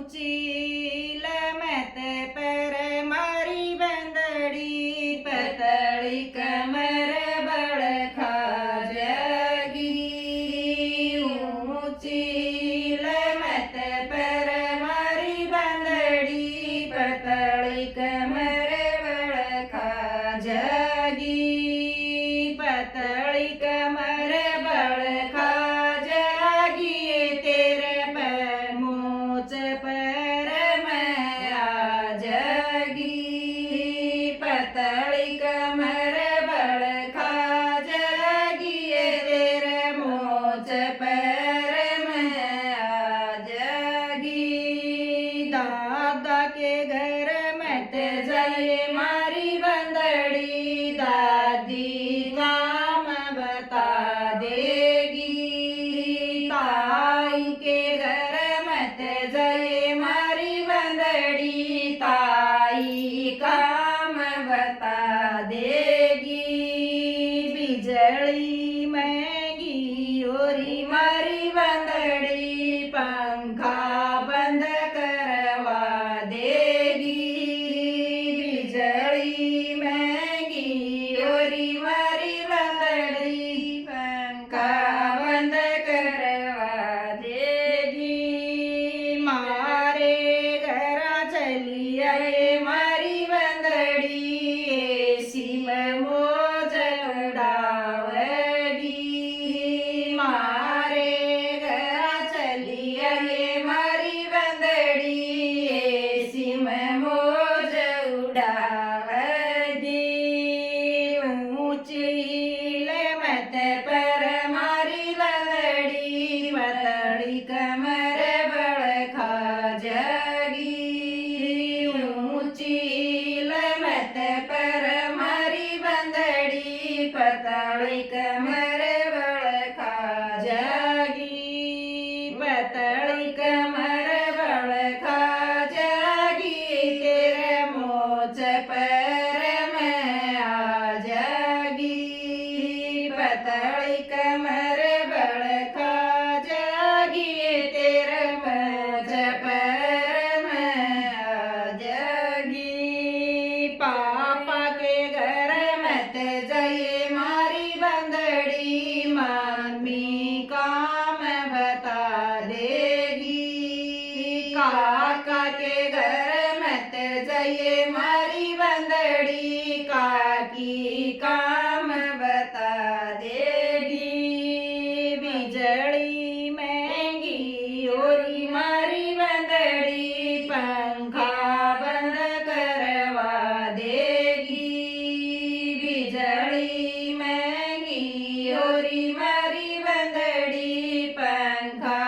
ऊंची लमत पर मारी बंदड़ी पतली कमर बड़ खाजगी ऊंची लमत पर मारी बंदड़ी पतली कमर बड़ खाजगी पतली कमर बड़ खाजगी तेरे पर मोच पर मैं आजगी पतली कमर बड़ खाजगी तेरे मोच पर मैं आजगी दादा के घर मत जाए मारी बंदड़ी दादी काम बता देगी ताई के घर मत जाए मारी बंदड़ी ताई काम बता देगी बिजली महंगी ओरी मारी बंदड़ी पंखा बंद करवा देगी बिजली महंगी ओरी मारी बंदड़ी पंखा बंद करवा देगी मारे घरा चली आए मारी बंदड़ी एसी में मौज उड़ावेगी मारे घरा चली आए मारी बंदड़ी एसी में मौज उड़ावेगी ऊंची लमत पर मारी बंदड़ी पतली कमर बड़ खाजगी ऊंची लमत पर मारी बंदड़ी पतली कमर बड़ खाजगी पतली कमर बड़ खाजगी तेरे मोच पर मैं आजगी पतली कमर बड़ खाजगी तेरे मोच पर मैं आजगी पापा के घर मत जाइए मारी बंदड़ी मम्मी काम बता देगी काका के घर मत जाइए मारी बंदड़ी काकी काम बता देगी बिजली महंगी ओरी मारी बंदड़ी पंखा बंद करवा देगी बिजली महंगी ओरी मारी बंदड़ी पंखा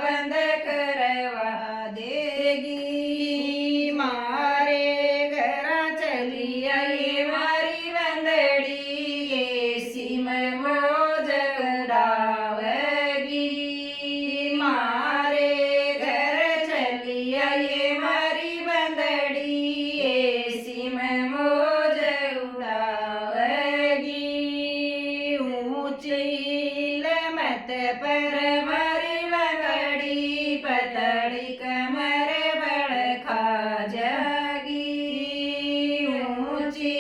बंद करवा देगी मारे घरा चली आई मारी बंदड़ी एसी में मौज उड़ावेगी मारे घर चली आई मारी बंदड़ी एसी में मौज उड़ावेगी ऊंची लमत पर मारी बंदड़ी पतली कमर बड़ खाजगी ऊंची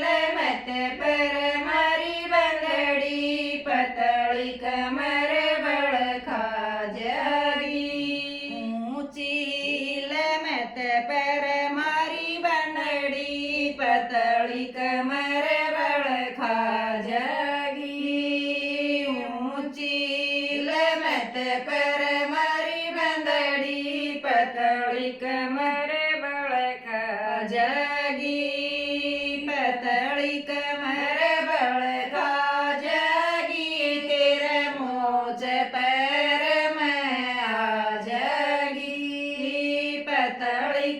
लमत पर मारी बंदड़ी पतली कमर बड़ खाजगी ऊंची लमत पर मारी बंदड़ी पतली कमर बड़ खाजगी ऊंची लमत पर मारी बंदड़ी पतली कमर बड़ खाजगी पतली कमर बड़ खाजगी तेरे मोच पर मैं आजगी पतली